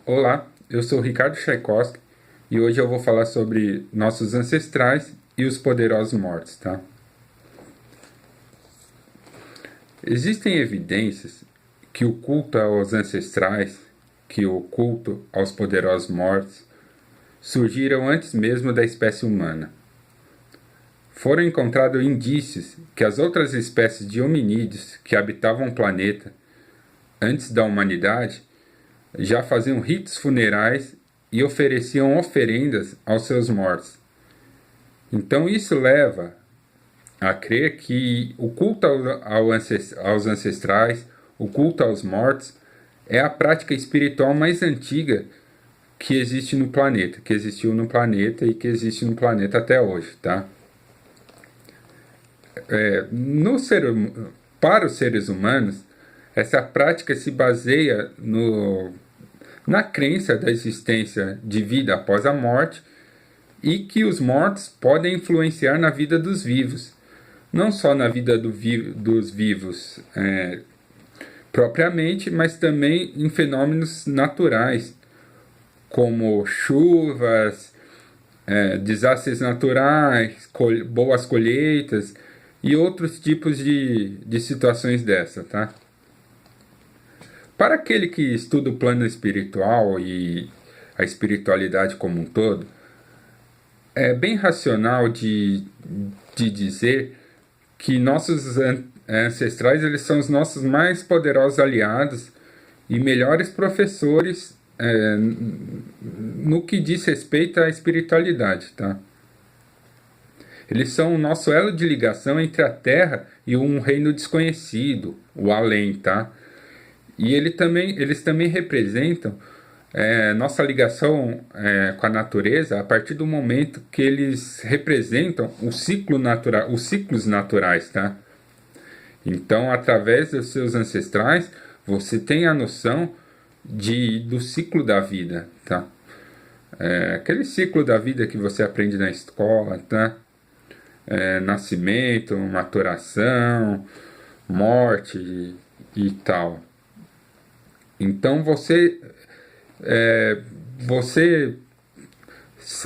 Olá, eu sou Ricardo Tchaikovsky e hoje eu vou falar sobre nossos ancestrais e os poderosos mortos, tá? Existem evidências que o culto aos ancestrais, que o culto aos poderosos mortos, surgiram antes mesmo da espécie humana. Foram encontrados indícios que as outras espécies de hominídeos que habitavam o planeta antes da humanidade já faziam ritos funerais e ofereciam oferendas aos seus mortos. Então isso leva a crer que o culto aos ancestrais, o culto aos mortos, é a prática espiritual mais antiga que existe no planeta, que existiu no planeta e que existe no planeta até hoje, tá? No ser, para os seres humanos, essa prática se baseia na crença da existência de vida após a morte e que os mortos podem influenciar na vida dos vivos, não só na vida dos vivos propriamente, mas também em fenômenos naturais, como chuvas, desastres naturais, boas colheitas e outros tipos de situações dessa, tá? Para aquele que estuda o plano espiritual e a espiritualidade como um todo, é bem racional de dizer que nossos ancestrais eles são os nossos mais poderosos aliados e melhores professores no que diz respeito à espiritualidade, tá? Eles são o nosso elo de ligação entre a Terra e um reino desconhecido, o além, tá? E eles também representam nossa ligação com a natureza a partir do momento que eles representam o ciclo natural, os ciclos naturais, tá? Então, através dos seus ancestrais, você tem a noção do ciclo da vida, tá? Aquele ciclo da vida que você aprende na escola, tá? Nascimento, maturação, morte e tal. Então você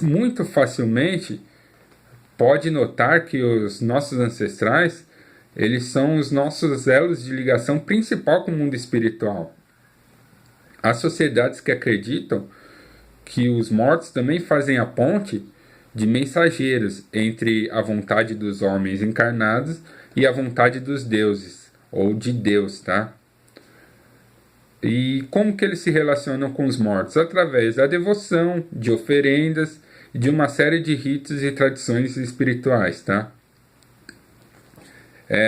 muito facilmente pode notar que os nossos ancestrais eles são os nossos elos de ligação principal com o mundo espiritual. Há sociedades que acreditam que os mortos também fazem a ponte de mensageiros entre a vontade dos homens encarnados e a vontade dos deuses, ou de Deus, tá? E como que eles se relacionam com os mortos? Através da devoção, de oferendas e de uma série de ritos e tradições espirituais, tá?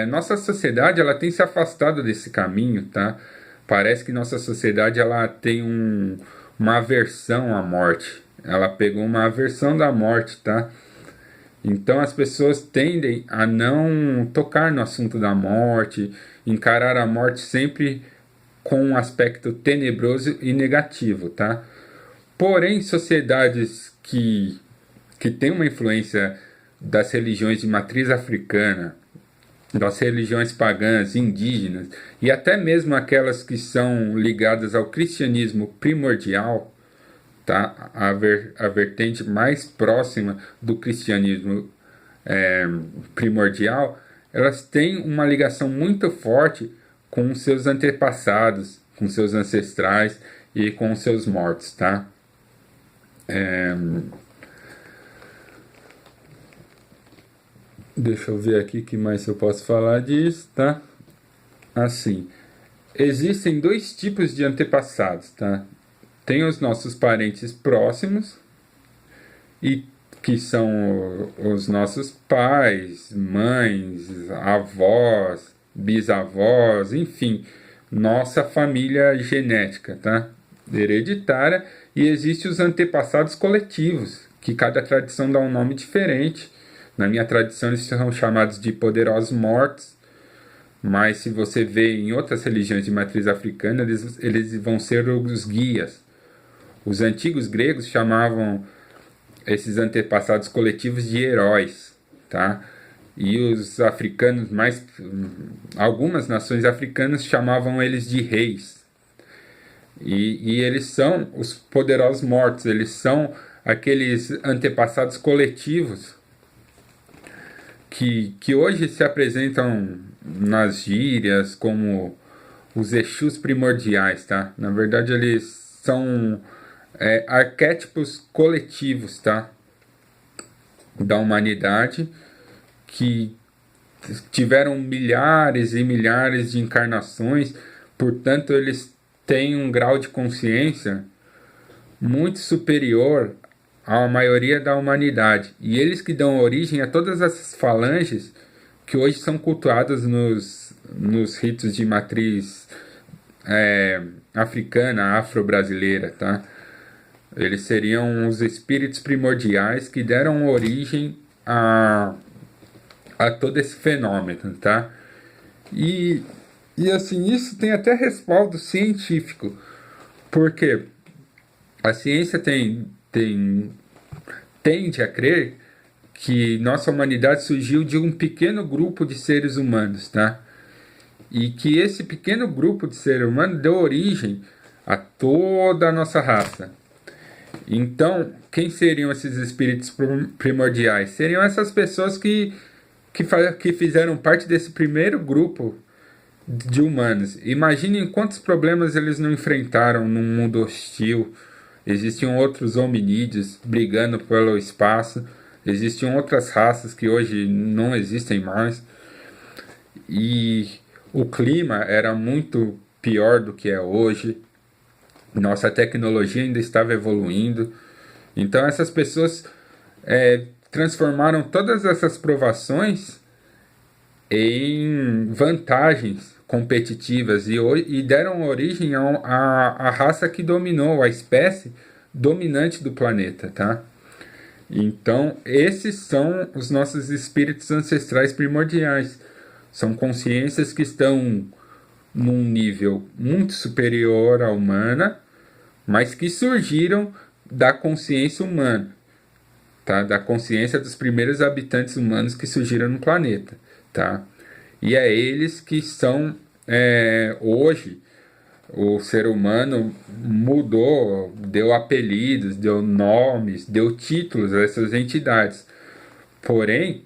Nossa sociedade ela tem se afastado desse caminho, tá? Parece que nossa sociedade ela tem uma aversão à morte. Ela pegou uma aversão da morte, tá? Então as pessoas tendem a não tocar no assunto da morte, encarar a morte sempre com um aspecto tenebroso e negativo, tá? Porém, sociedades que têm uma influência das religiões de matriz africana, das religiões pagãs, indígenas, e até mesmo aquelas que são ligadas ao cristianismo primordial, tá? A vertente mais próxima do cristianismo primordial, elas têm uma ligação muito forte com seus antepassados, com seus ancestrais e com seus mortos, tá? Deixa eu ver aqui o que mais eu posso falar disso, tá? Assim, existem dois tipos de antepassados, tá? Tem os nossos parentes próximos, e que são os nossos pais, mães, avós, bisavós, enfim, nossa família genética, tá? Hereditária, e existem os antepassados coletivos, que cada tradição dá um nome diferente. Na minha tradição eles são chamados de poderosos mortos, mas se você vê em outras religiões de matriz africana, eles vão ser os guias. Os antigos gregos chamavam esses antepassados coletivos de heróis, tá? E os africanos, algumas nações africanas chamavam eles de reis. E eles são os poderosos mortos, eles são aqueles antepassados coletivos que hoje se apresentam nas gírias como os Exus primordiais, tá? Na verdade, eles são arquétipos coletivos, tá? Da humanidade que tiveram milhares e milhares de encarnações, portanto, eles têm um grau de consciência muito superior à maioria da humanidade. E eles que dão origem a todas essas falanges que hoje são cultuadas nos ritos de matriz africana, afro-brasileira, tá? Eles seriam os espíritos primordiais que deram origem a todo esse fenômeno, tá? E assim, isso tem até respaldo científico, porque a ciência tende a crer que nossa humanidade surgiu de um pequeno grupo de seres humanos, tá? E que esse pequeno grupo de seres humanos deu origem a toda a nossa raça. Então, quem seriam esses espíritos primordiais? Seriam essas pessoas que fizeram parte desse primeiro grupo de humanos. Imaginem quantos problemas eles não enfrentaram num mundo hostil. Existiam outros hominídeos brigando pelo espaço. Existiam outras raças que hoje não existem mais. E o clima era muito pior do que é hoje. Nossa tecnologia ainda estava evoluindo. Então essas pessoas transformaram todas essas provações em vantagens competitivas e deram origem à raça que dominou, a espécie dominante do planeta, tá? Então, esses são os nossos espíritos ancestrais primordiais. São consciências que estão num nível muito superior à humana, mas que surgiram da consciência humana, tá? Da consciência dos primeiros habitantes humanos que surgiram no planeta, tá? E é eles que são, hoje, o ser humano mudou, deu apelidos, deu nomes, deu títulos a essas entidades. Porém,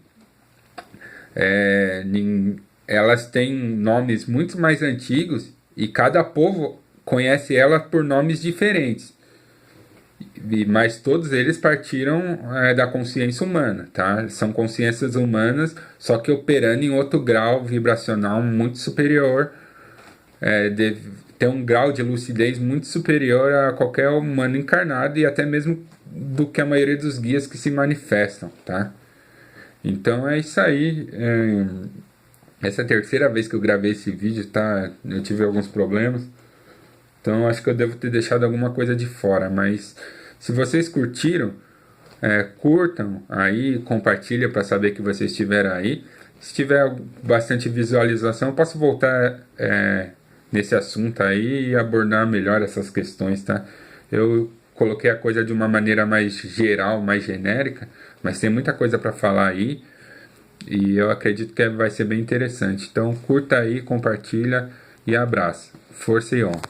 elas têm nomes muito mais antigos e cada povo conhece elas por nomes diferentes. Mas todos eles partiram da consciência humana, tá? São consciências humanas, só que operando em outro grau vibracional muito superior, tem um grau de lucidez muito superior a qualquer humano encarnado e até mesmo do que a maioria dos guias que se manifestam, tá? Então é isso aí. Essa é a terceira vez que eu gravei esse vídeo, tá? Eu tive alguns problemas, então acho que eu devo ter deixado alguma coisa de fora, mas se vocês curtiram, curtam aí, compartilha para saber que vocês estiveram aí. Se tiver bastante visualização, eu posso voltar nesse assunto aí e abordar melhor essas questões, tá? Eu coloquei a coisa de uma maneira mais geral, mais genérica, mas tem muita coisa para falar aí e eu acredito que vai ser bem interessante. Então curta aí, compartilha e abraço. Força e honra.